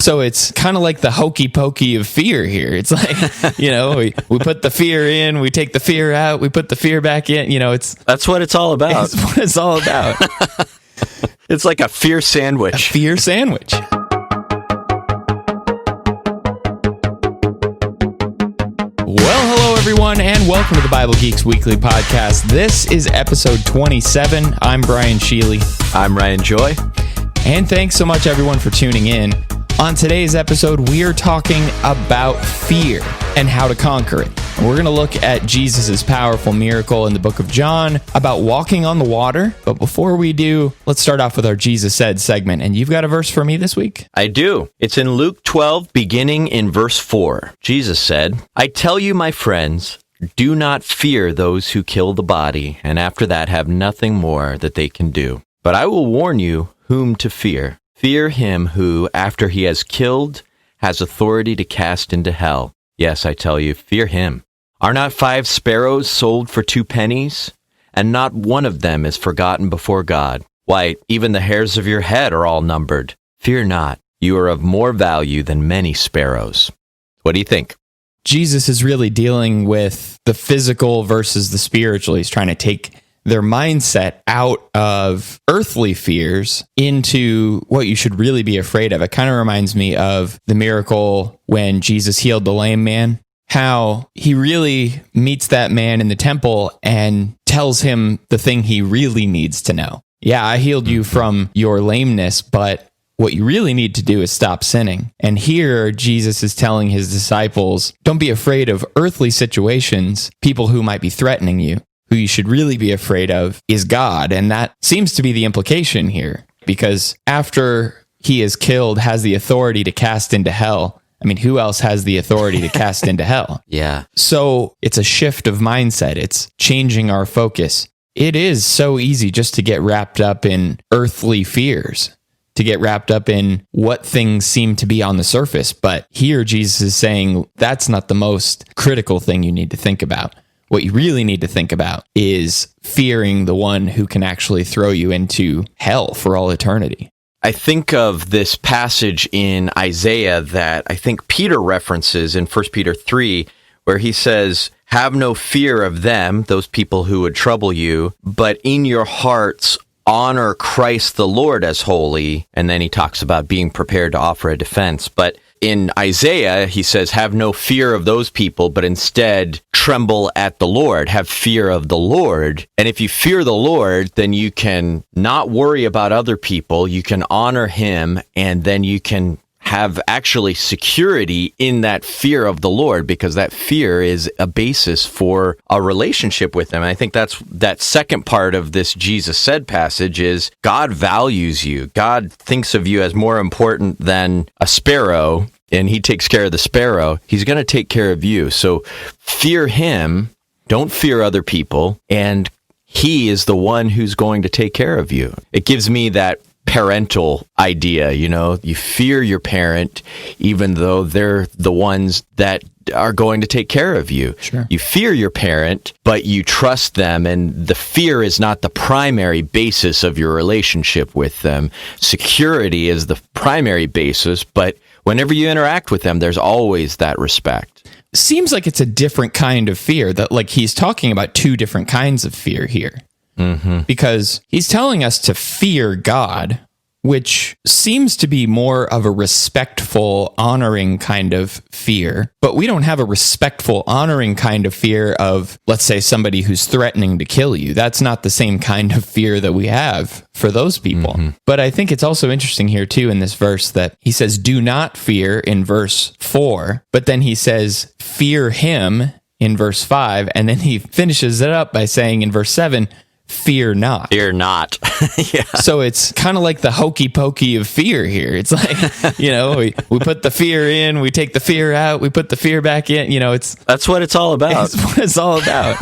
So it's kind of like the hokey pokey of fear here. It's like, we put the fear in, we take the fear out, we put the fear back in. That's what it's all about. That's what it's all about. It's like a fear sandwich. A fear sandwich. Well, hello everyone, and welcome to the Bible Geeks Weekly Podcast. This is episode 27. I'm Brian Sheely. I'm Ryan Joy. And thanks so much everyone for tuning in. On today's episode, we are talking about fear and how to conquer it. We're going to look at Jesus' powerful miracle in the book of John about walking on the water. But before we do, let's start off with our Jesus Said segment. And you've got a verse for me this week? I do. It's in Luke 12, beginning in verse 4. Jesus said, "I tell you, my friends, do not fear those who kill the body, and after that have nothing more that they can do. But I will warn you whom to fear. Fear him who, after he has killed, has authority to cast into hell. Yes, I tell you, fear him. Are not 5 sparrows sold for 2 pennies? And not one of them is forgotten before God. Why, even the hairs of your head are all numbered. Fear not, you are of more value than many sparrows." What do you think? Jesus is really dealing with the physical versus the spiritual. He's trying to take their mindset out of earthly fears into what you should really be afraid of. It kind of reminds me of the miracle when Jesus healed the lame man, how he really meets that man in the temple and tells him the thing he really needs to know. Yeah, I healed you from your lameness, but what you really need to do is stop sinning. And here, Jesus is telling his disciples, don't be afraid of earthly situations, people who might be threatening you. Who you should really be afraid of is God. And that seems to be the implication here, because after he is killed, has the authority to cast into hell. I mean, who else has the authority to cast into hell? Yeah. So it's a shift of mindset. It's changing our focus. It is so easy just to get wrapped up in earthly fears, to get wrapped up in what things seem to be on the surface. But here Jesus is saying that's not the most critical thing you need to think about. What you really need to think about is fearing the one who can actually throw you into hell for all eternity. I think of this passage in Isaiah that I think Peter references in 1 Peter 3, where he says, "Have no fear of them, those people who would trouble you, but in your hearts honor Christ the Lord as holy." And then he talks about being prepared to offer a defense. But in Isaiah, he says, have no fear of those people, but instead tremble at the Lord, have fear of the Lord. And if you fear the Lord, then you can not worry about other people, you can honor him, and then you can have actually security in that fear of the Lord, because that fear is a basis for a relationship with him. And I think that's that second part of this Jesus Said passage is God values you. God thinks of you as more important than a sparrow, and he takes care of the sparrow. He's going to take care of you. So fear him, don't fear other people, and he is the one who's going to take care of you. It gives me that parental idea, you fear your parent, even though they're the ones that are going to take care of you. Sure. You fear your parent, but you trust them, and the fear is not the primary basis of your relationship with them. Security is the primary basis, but whenever you interact with them, there's always that respect. Seems like it's a different kind of fear, that like he's talking about 2 different kinds of fear here. Mm-hmm. Because he's telling us to fear God, which seems to be more of a respectful, honoring kind of fear. But we don't have a respectful, honoring kind of fear of, let's say, somebody who's threatening to kill you. That's not the same kind of fear that we have for those people. Mm-hmm. But I think it's also interesting here, too, in this verse that he says, do not fear in verse 4, but then he says, fear him in verse 5, and then he finishes it up by saying in verse 7, fear not. Fear not. Yeah. So it's kind of like the hokey pokey of fear here. It's like, we put the fear in, we take the fear out, we put the fear back in. That's what it's all about. That's what it's all about.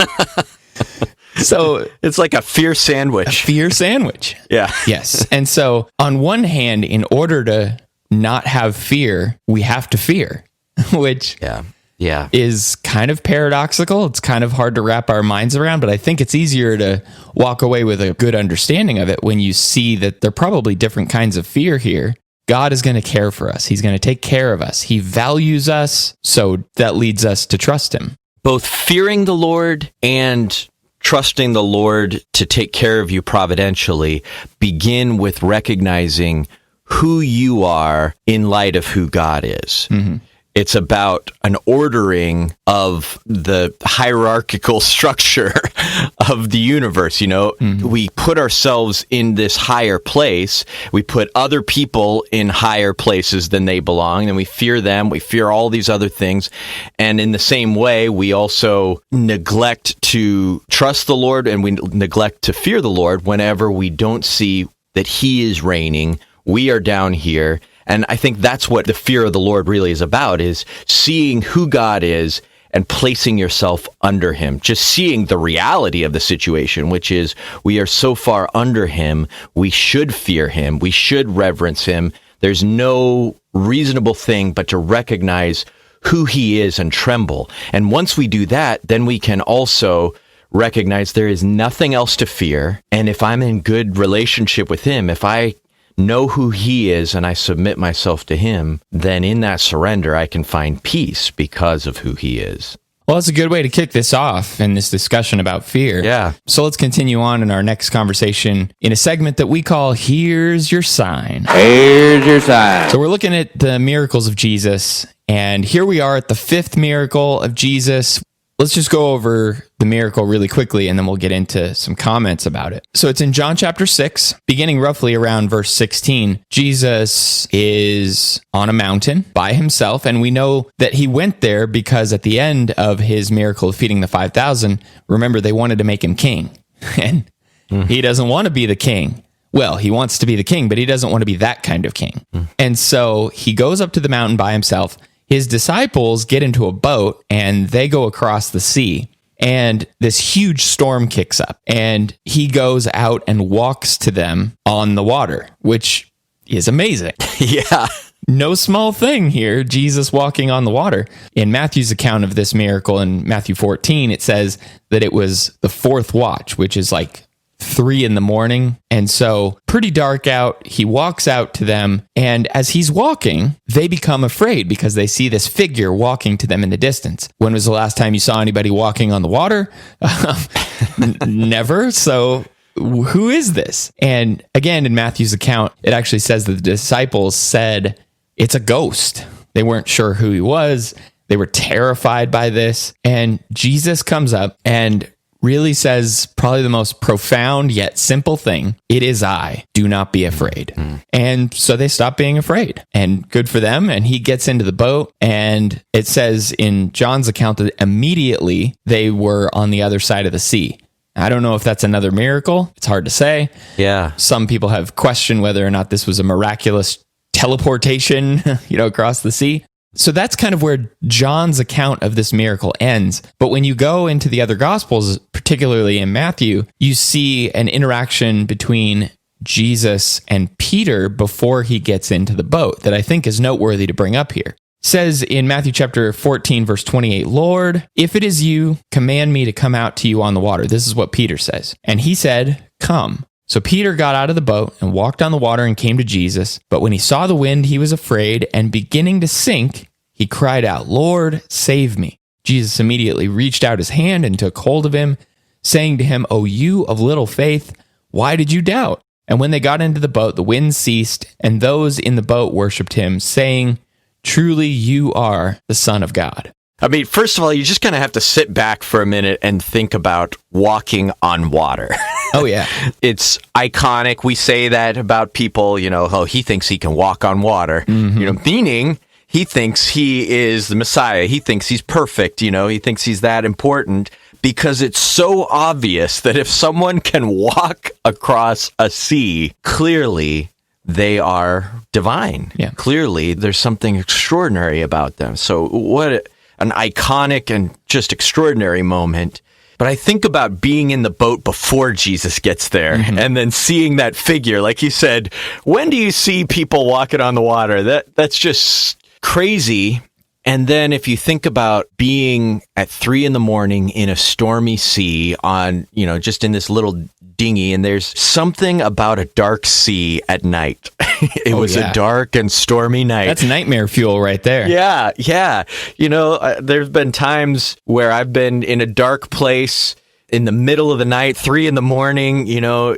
So it's like a fear sandwich. A fear sandwich. Yeah. Yes. And so on one hand, in order to not have fear, we have to fear, which is kind of paradoxical. It's kind of hard to wrap our minds around, but I think it's easier to walk away with a good understanding of it when you see that there are probably different kinds of fear here. God is going to care for us. He's going to take care of us. He values us, so that leads us to trust him. Both fearing the Lord and trusting the Lord to take care of you providentially begin with recognizing who you are in light of who God is. Mm-hmm. It's about an ordering of the hierarchical structure of the universe. We put ourselves in this higher place. We put other people in higher places than they belong, and we fear them. We fear all these other things. And in the same way, we also neglect to trust the Lord, and we neglect to fear the Lord whenever we don't see that he is reigning. We are down here. And I think that's what the fear of the Lord really is about, is seeing who God is and placing yourself under him, just seeing the reality of the situation, which is we are so far under him, we should fear him, we should reverence him. There's no reasonable thing but to recognize who he is and tremble. And once we do that, then we can also recognize there is nothing else to fear. And if I'm in good relationship with him, if I know who he is and I submit myself to him, then in that surrender, I can find peace because of who he is. Well, it's a good way to kick this off in this discussion about fear. Yeah. So let's continue on in our next conversation in a segment that we call Here's Your Sign. Here's your sign. So we're looking at the miracles of Jesus, and here we are at the fifth miracle of Jesus. Let's just go over the miracle really quickly, and then we'll get into some comments about it. So it's in John chapter 6, beginning roughly around verse 16. Jesus is on a mountain by himself, and we know that he went there because at the end of his miracle of feeding the 5,000, remember, they wanted to make him king. And he doesn't want to be the king. Well, he wants to be the king, but he doesn't want to be that kind of king. And so he goes up to the mountain by himself. His disciples get into a boat and they go across the sea, and this huge storm kicks up, and he goes out and walks to them on the water, which is amazing. Yeah. No small thing here, Jesus walking on the water. In Matthew's account of this miracle in Matthew 14, it says that it was the fourth watch, which is like 3 a.m. And so pretty dark out. He walks out to them. And as he's walking, they become afraid because they see this figure walking to them in the distance. When was the last time you saw anybody walking on the water? Never. So who is this? And again, in Matthew's account, it actually says that the disciples said, it's a ghost. They weren't sure who he was. They were terrified by this. And Jesus comes up and really says probably the most profound yet simple thing. It is I. Do not be afraid. And so they stop being afraid, and good for them. And he gets into the boat, and it says in John's account that immediately they were on the other side of the sea. I don't know if that's another miracle. It's hard to say. Yeah. Some people have questioned whether or not this was a miraculous teleportation, across the sea. So that's kind of where John's account of this miracle ends. But when you go into the other Gospels, particularly in Matthew, you see an interaction between Jesus and Peter before he gets into the boat that I think is noteworthy to bring up here. It says in Matthew chapter 14, verse 28, Lord, if it is you, command me to come out to you on the water. This is what Peter says. And he said, come. So Peter got out of the boat and walked on the water and came to Jesus. But when he saw the wind, he was afraid, and beginning to sink, he cried out, Lord, save me. Jesus immediately reached out his hand and took hold of him, saying to him, O you of little faith, why did you doubt? And when they got into the boat, the wind ceased, and those in the boat worshipped him, saying, truly you are the Son of God. I mean, first of all, you just kind of have to sit back for a minute and think about walking on water. Oh, yeah. It's iconic. We say that about people, oh, he thinks he can walk on water, meaning he thinks he is the Messiah. He thinks he's perfect. He thinks he's that important because it's so obvious that if someone can walk across a sea, clearly they are divine. Yeah. Clearly there's something extraordinary about them. So what an iconic and just extraordinary moment. But I think about being in the boat before Jesus gets there and then seeing that figure. Like you said, when do you see people walking on the water? That's just crazy. And then if you think about being at 3 a.m. in a stormy sea on, just in this little dinghy, and there's something about a dark sea at night. It was a dark and stormy night. That's nightmare fuel right there. Yeah. There's been times where I've been in a dark place in the middle of the night, 3 a.m,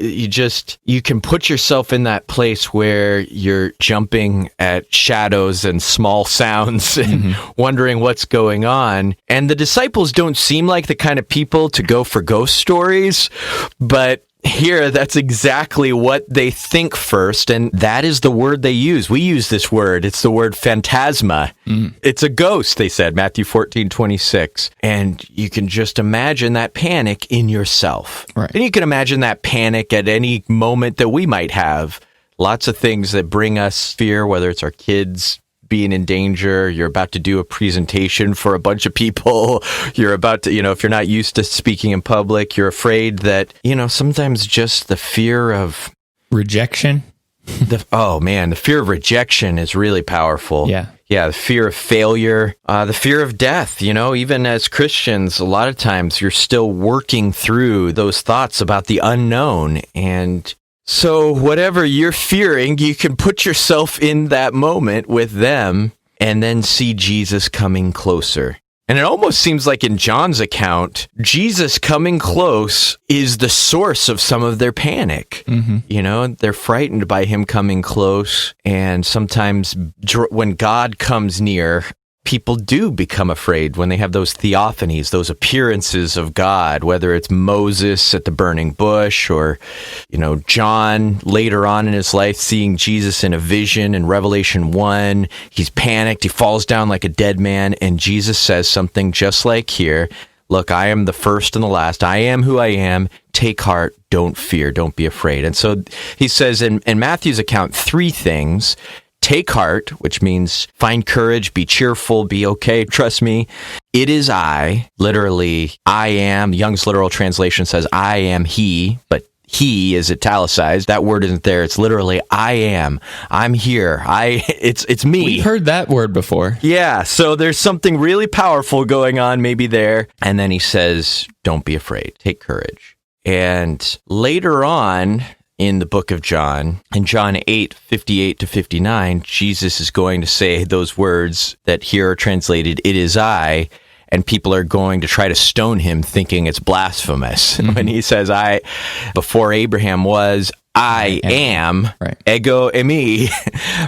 you can put yourself in that place where you're jumping at shadows and small sounds and wondering what's going on. And the disciples don't seem like the kind of people to go for ghost stories, but here, that's exactly what they think first, and that is the word they use. We use this word. It's the word phantasma. It's a ghost, they said, Matthew 14:26. And you can just imagine that panic in yourself. Right. And you can imagine that panic at any moment that we might have. Lots of things that bring us fear, whether it's our kids being in danger, you're about to do a presentation for a bunch of people, you're about to, if you're not used to speaking in public, you're afraid that, sometimes just the fear of rejection. The fear of rejection is really powerful. Yeah, the fear of failure, the fear of death. Even as Christians, a lot of times you're still working through those thoughts about the unknown. And so whatever you're fearing, you can put yourself in that moment with them and then see Jesus coming closer. And it almost seems like in John's account, Jesus coming close is the source of some of their panic. They're frightened by him coming close. And sometimes when God comes near, people do become afraid when they have those theophanies, those appearances of God, whether it's Moses at the burning bush or, John later on in his life seeing Jesus in a vision in Revelation 1. He's panicked. He falls down like a dead man. And Jesus says something just like here. Look, I am the first and the last. I am who I am. Take heart. Don't fear. Don't be afraid. And so he says in Matthew's account 3 things. Take heart, which means find courage, be cheerful, be okay, trust me. It is I, literally, I am. Young's literal translation says, I am he, but he is italicized. That word isn't there. It's literally, I am. I'm here. It's me. We've heard that word before. Yeah, so there's something really powerful going on maybe there. And then he says, don't be afraid. Take courage. And later on, in the book of John, in John 8:58-59, Jesus is going to say those words that here are translated, it is I, and people are going to try to stone him thinking it's blasphemous. When he says, before Abraham was, I am, right. Ego eimi.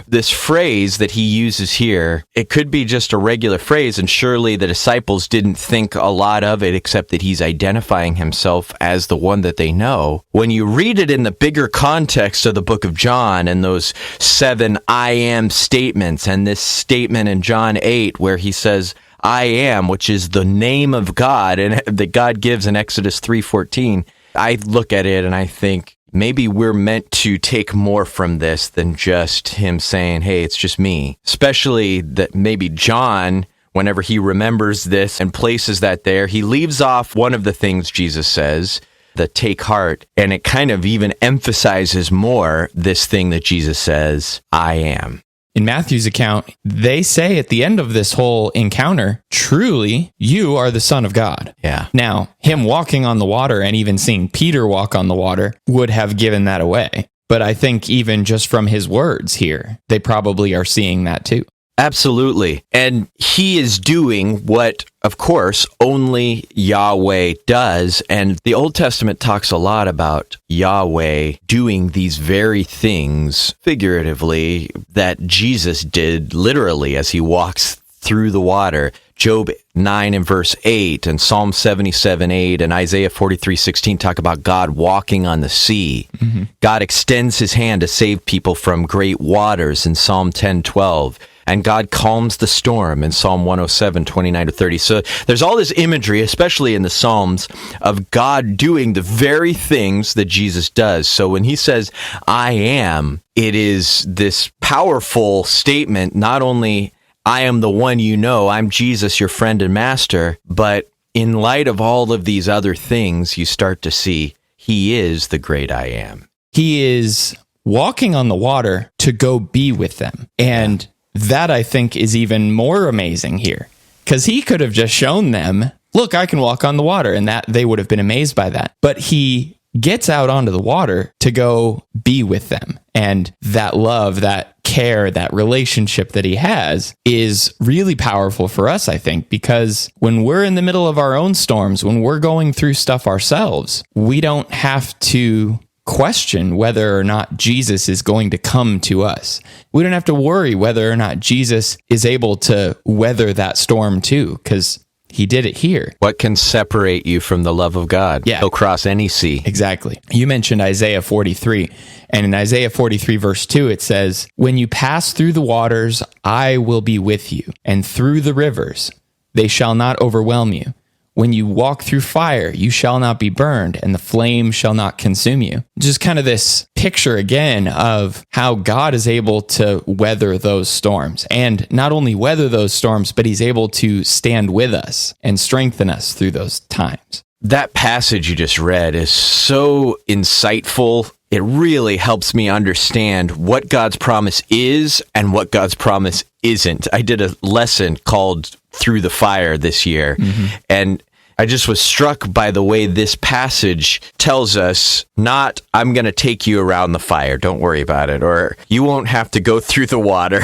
This phrase that he uses here, it could be just a regular phrase, and surely the disciples didn't think a lot of it, except that he's identifying himself as the one that they know. When you read it in the bigger context of the book of John and those 7 I am statements, and this statement in John 8 where he says, I am, which is the name of God, and that God gives in Exodus 3:14, I look at it and I think, maybe we're meant to take more from this than just him saying, hey, it's just me. Especially that maybe John, whenever he remembers this and places that there, he leaves off one of the things Jesus says, the take heart, and it kind of even emphasizes more this thing that Jesus says, I am. In Matthew's account, they say at the end of this whole encounter, truly, you are the Son of God. Yeah. Now, him walking on the water and even seeing Peter walk on the water would have given that away. But I think even just from his words here, they probably are seeing that too. Absolutely. And he is doing what, of course, only Yahweh does. And the Old Testament talks a lot about Yahweh doing these very things, figuratively, that Jesus did literally as he walks through the water. Job 9 and verse 8 and Psalm 77:8 and Isaiah 43:16 talk about God walking on the sea. God extends his hand to save people from great waters in Psalm 10:12. And God calms the storm in Psalm 107:29-30. So there's all this imagery, especially in the Psalms, of God doing the very things that Jesus does. So when he says, I am, it is this powerful statement, not only I am the one you know, I'm Jesus, your friend and master, but in light of all of these other things, you start to see he is the great I am. He is walking on the water to go be with them. And that I think is even more amazing here, because he could have just shown them, look, I can walk on the water, and that they would have been amazed by that. But he gets out onto the water to go be with them. And that love, that care, that relationship that he has is really powerful for us, I think, because when we're in the middle of our own storms, when we're going through stuff ourselves, we don't have to question whether or not Jesus is going to come to us. We don't have to worry whether or not Jesus is able to weather that storm too, because he did it here. What can separate you from the love of God? Yeah. He'll cross any sea. Exactly. You mentioned Isaiah 43. And in Isaiah 43, verse 2, it says, when you pass through the waters, I will be with you. And through the rivers, they shall not overwhelm you. When you walk through fire, you shall not be burned, and the flame shall not consume you. Just kind of this picture again of how God is able to weather those storms. And not only weather those storms, but he's able to stand with us and strengthen us through those times. That passage you just read is so insightful. It really helps me understand what God's promise is and what God's promise isn't. I did a lesson called Through the Fire this year, and I just was struck by the way this passage tells us not, I'm going to take you around the fire, don't worry about it, or you won't have to go through the water,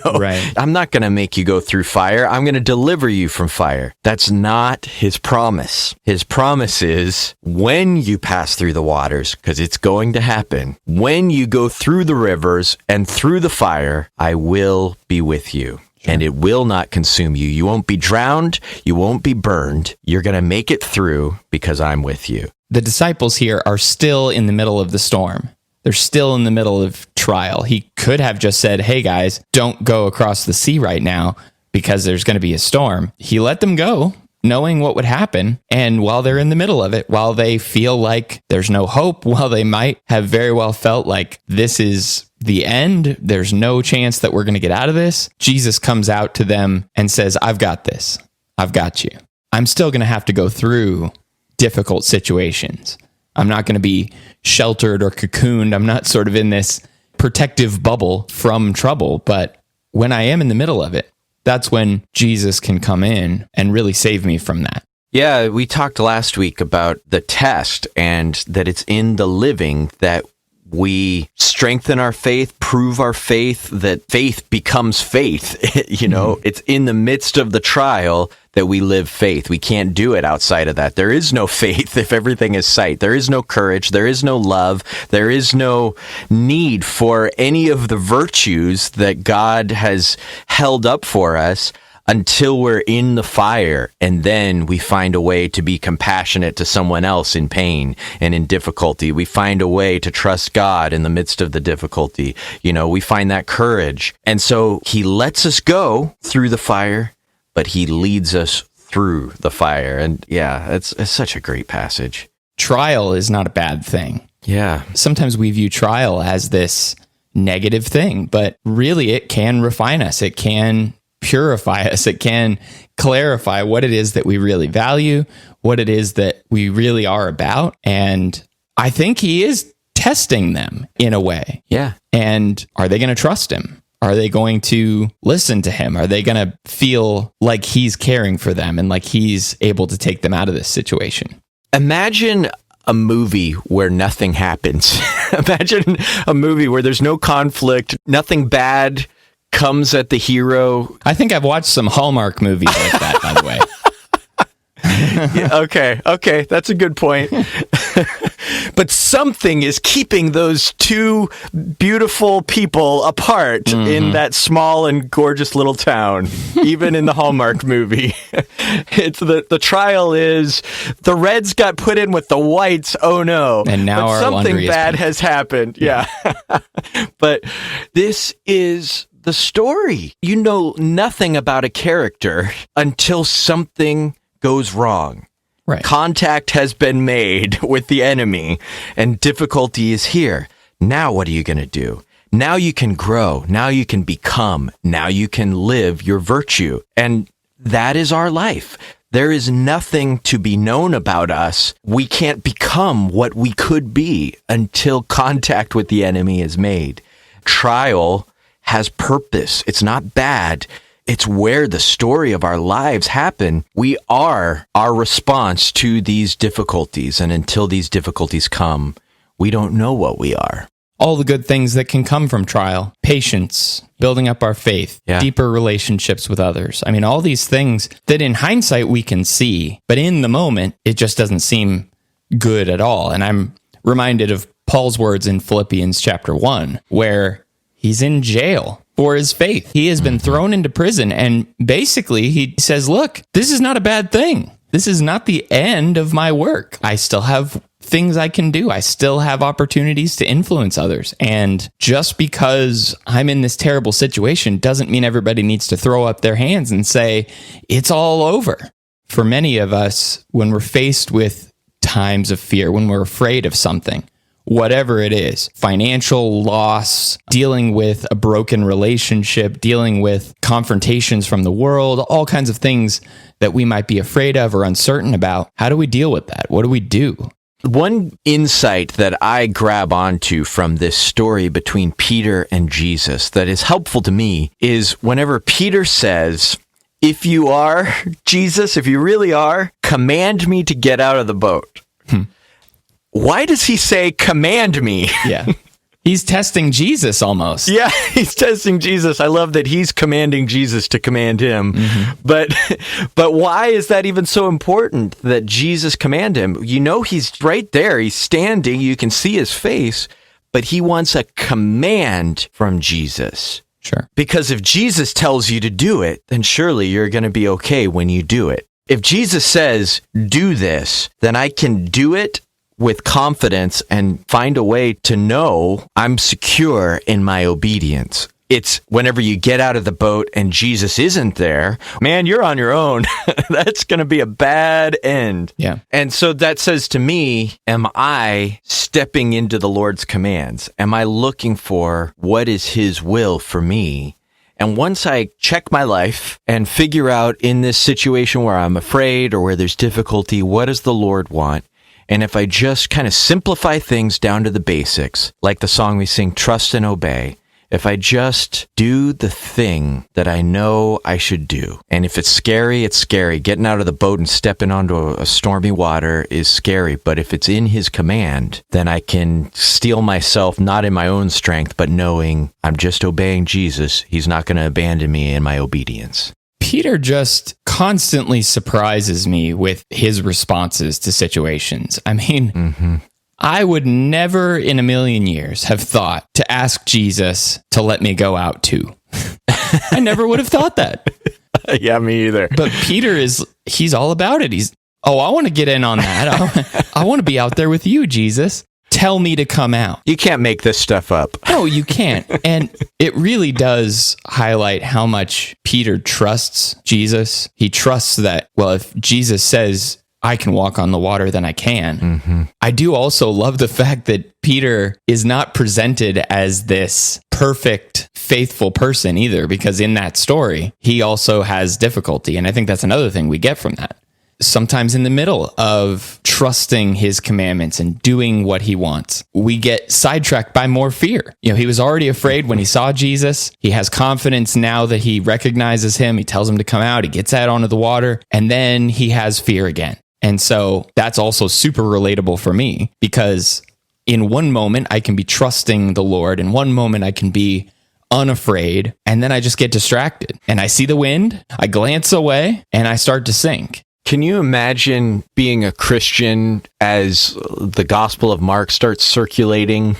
Right. I'm not going to make you go through fire, I'm going to deliver you from fire. That's not his promise. His promise is when you pass through the waters, because it's going to happen, when you go through the rivers and through the fire, I will be with you. And it will not consume you. You won't be drowned. You won't be burned. You're going to make it through because I'm with you. The disciples here are still in the middle of the storm. They're still in the middle of trial. He could have just said, hey guys, don't go across the sea right now because there's going to be a storm. He let them go, knowing what would happen. And while they're in the middle of it, while they feel like there's no hope, while they might have very well felt like this is the end, there's no chance that we're going to get out of this, Jesus comes out to them and says, I've got this. I've got you. I'm still going to have to go through difficult situations. I'm not going to be sheltered or cocooned. I'm not sort of in this protective bubble from trouble. But when I am in the middle of it, that's when Jesus can come in and really save me from that. Yeah, we talked last week about the test and that it's in the living that we strengthen our faith, prove our faith, that faith becomes faith. It's in the midst of the trial that we live faith. We can't do it outside of that. There is no faith if everything is sight. There is no courage. There is no love. There is no need for any of the virtues that God has held up for us until we're in the fire, and then we find a way to be compassionate to someone else in pain and in difficulty. We find a way to trust God in the midst of the difficulty. We find that courage. And so he lets us go through the fire, but he leads us through the fire. And yeah, it's such a great passage. Trial is not a bad thing. Yeah. Sometimes we view trial as this negative thing, but really it can refine us. It can purify us. It can clarify what it is that we really value, what it is that we really are about. And I think he is testing them in a way. Yeah. And are they going to trust him? Are they going to listen to him? Are they going to feel like he's caring for them and like he's able to take them out of this situation? Imagine a movie where nothing happens. Imagine a movie where there's no conflict, nothing bad comes at the hero. I think I've watched some Hallmark movies like that, by the way. Yeah, okay, that's a good point. But something is keeping those two beautiful people apart in that small and gorgeous little town, even in the Hallmark movie. It's the trial is the Reds got put in with the Whites. Oh no. And now our something laundry bad has has happened. Yeah. But this is the story. You know nothing about a character until something goes wrong. Right. Contact has been made with the enemy and difficulty is here. Now what are you going to do? Now you can grow. Now you can become. Now you can live your virtue. And that is our life. There is nothing to be known about us. We can't become what we could be until contact with the enemy is made. Trial has purpose. It's not bad. It's where the story of our lives happen. We are our response to these difficulties. And until these difficulties come, we don't know what we are. All the good things that can come from trial, patience, building up our faith, deeper relationships with others. I mean, all these things that in hindsight we can see, but in the moment, it just doesn't seem good at all. And I'm reminded of Paul's words in Philippians chapter 1, where he's in jail for his faith. He has been thrown into prison, and basically he says, look, this is not a bad thing. This is not the end of my work. I still have things I can do. I still have opportunities to influence others. And just because I'm in this terrible situation doesn't mean everybody needs to throw up their hands and say, it's all over. For many of us, when we're faced with times of fear, when we're afraid of something, whatever it is, financial loss, dealing with a broken relationship, dealing with confrontations from the world, all kinds of things that we might be afraid of or uncertain about, how do we deal with that? What do we do? One insight that I grab onto from this story between Peter and Jesus that is helpful to me is whenever Peter says, if you are Jesus, if you really are, command me to get out of the boat. Why does he say, command me? Yeah. He's testing Jesus almost. Yeah, he's testing Jesus. I love that he's commanding Jesus to command him. But why is that even so important that Jesus command him? You know, he's right there. He's standing. You can see his face, but he wants a command from Jesus. Sure. Because if Jesus tells you to do it, then surely you're going to be okay when you do it. If Jesus says, do this, then I can do it with confidence and find a way to know I'm secure in my obedience. It's whenever you get out of the boat and Jesus isn't there, man, you're on your own. That's going to be a bad end. Yeah. And so that says to me, am I stepping into the Lord's commands? Am I looking for what is his will for me? And once I check my life and figure out in this situation where I'm afraid or where there's difficulty, what does the Lord want? And if I just kind of simplify things down to the basics, like the song we sing, Trust and Obey, if I just do the thing that I know I should do, and if it's scary, it's scary. Getting out of the boat and stepping onto a stormy water is scary, but if it's in his command, then I can steel myself not in my own strength, but knowing I'm just obeying Jesus. He's not going to abandon me in my obedience. Peter just constantly surprises me with his responses to situations. I mean, I would never in a million years have thought to ask Jesus to let me go out too. I never would have thought that. Yeah, me either. But Peter he's all about it. I want to get in on that. I want to be out there with you, Jesus. Tell me to come out. You can't make this stuff up. No, you can't. And it really does highlight how much Peter trusts Jesus. He trusts that, well, if Jesus says I can walk on the water, then I can. I do also love the fact that Peter is not presented as this perfect, faithful person either, because in that story, he also has difficulty. And I think that's another thing we get from that. Sometimes in the middle of trusting his commandments and doing what he wants, we get sidetracked by more fear. You know, he was already afraid when he saw Jesus. He has confidence now that he recognizes him. He tells him to come out. He gets out onto the water, and then he has fear again. And so that's also super relatable for me, because in one moment I can be trusting the Lord. In one moment I can be unafraid, and then I just get distracted and I see the wind, I glance away, and I start to sink. Can you imagine being a Christian as the Gospel of Mark starts circulating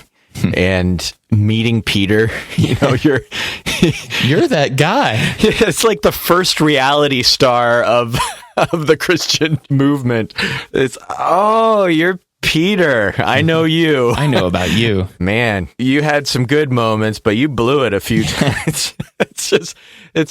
and meeting Peter? You know, you're that guy. It's like the first reality star of the Christian movement. It's, oh, you're Peter. I know you. I know about you. Man, you had some good moments, but you blew it a few times. It's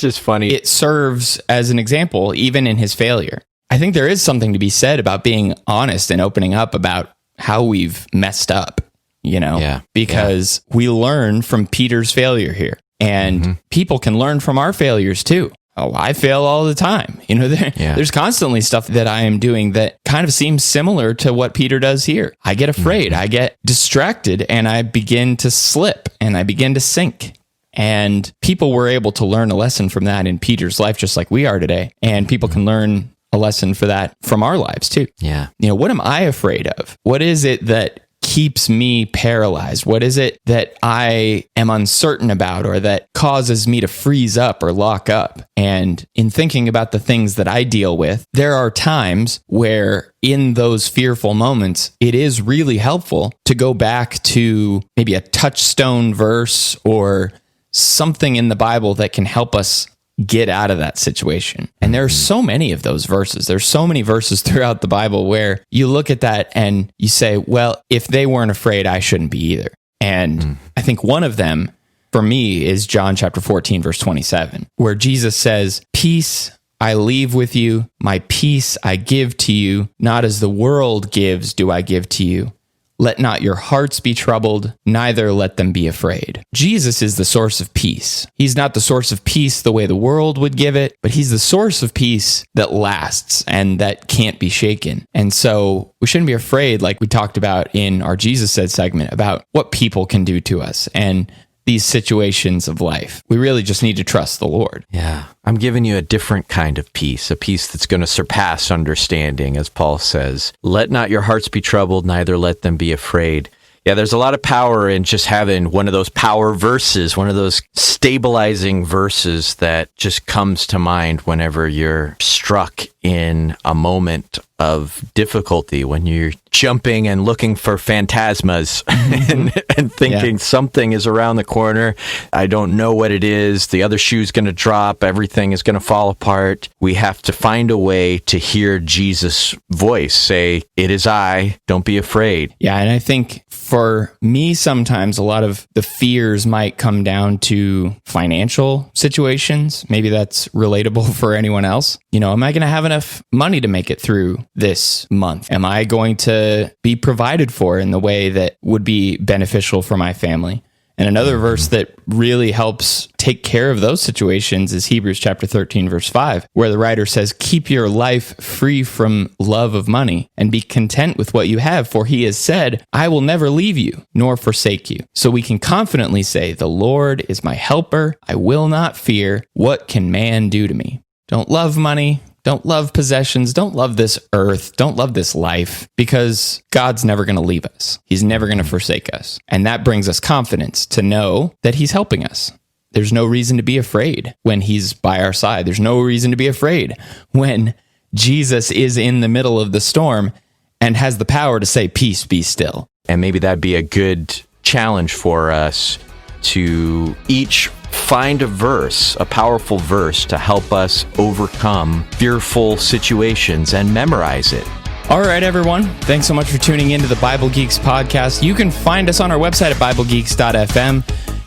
just funny. It serves as an example, even in his failure. I think there is something to be said about being honest and opening up about how we've messed up, you know, because we learn from Peter's failure here, and people can learn from our failures too. Oh, I fail all the time. You know, there's constantly stuff that I am doing that kind of seems similar to what Peter does here. I get afraid, I get distracted, and I begin to slip and I begin to sink. And people were able to learn a lesson from that in Peter's life, just like we are today. And people can learn a lesson for that from our lives too. Yeah. What am I afraid of? What is it that keeps me paralyzed? What is it that I am uncertain about or that causes me to freeze up or lock up? And in thinking about the things that I deal with, there are times where in those fearful moments, it is really helpful to go back to maybe a touchstone verse or something in the Bible that can help us get out of that situation. And there are so many of those verses. There's so many verses throughout the Bible where you look at that and you say, well, if they weren't afraid, I shouldn't be either. And I think one of them for me is John chapter 14, verse 27, where Jesus says, peace I leave with you, my peace I give to you, not as the world gives do I give to you. Let not your hearts be troubled, neither let them be afraid. Jesus is the source of peace. He's not the source of peace the way the world would give it, but he's the source of peace that lasts and that can't be shaken. And so we shouldn't be afraid, like we talked about in our Jesus Said segment, about what people can do to us and these situations of life. We really just need to trust the Lord. Yeah. I'm giving you a different kind of peace, a peace that's going to surpass understanding, as Paul says. Let not your hearts be troubled, neither let them be afraid. Yeah, there's a lot of power in just having one of those power verses, one of those stabilizing verses that just comes to mind whenever you're struck in a moment of difficulty, when you're jumping and looking for phantasmas and thinking something is around the corner. I don't know what it is. The other shoe's going to drop. Everything is going to fall apart. We have to find a way to hear Jesus' voice say, it is I, don't be afraid. Yeah, and I think for me, sometimes a lot of the fears might come down to financial situations. Maybe that's relatable for anyone else. Am I going to have enough money to make it through this month? Am I going to be provided for in the way that would be beneficial for my family? And another verse that really helps take care of those situations is Hebrews chapter 13, verse 5, where the writer says, keep your life free from love of money and be content with what you have, for he has said, I will never leave you nor forsake you. So we can confidently say, the Lord is my helper. I will not fear. What can man do to me? Don't love money. Don't love possessions. Don't love this earth. Don't love this life, because God's never going to leave us. He's never going to forsake us. And that brings us confidence to know that he's helping us. There's no reason to be afraid when he's by our side. There's no reason to be afraid when Jesus is in the middle of the storm and has the power to say, peace, be still. And maybe that'd be a good challenge for us to each find a verse, a powerful verse, to help us overcome fearful situations and memorize it. All right, everyone. Thanks so much for tuning into the Bible Geeks podcast. You can find us on our website at BibleGeeks.fm.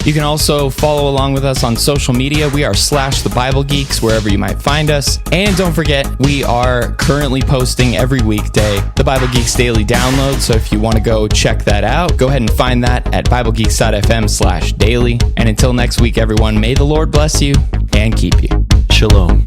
You can also follow along with us on social media. We are /the Bible Geeks, wherever you might find us. And don't forget, we are currently posting every weekday the Bible Geeks Daily Download. So if you want to go check that out, go ahead and find that at BibleGeeks.fm/daily. And until next week, everyone, may the Lord bless you and keep you. Shalom.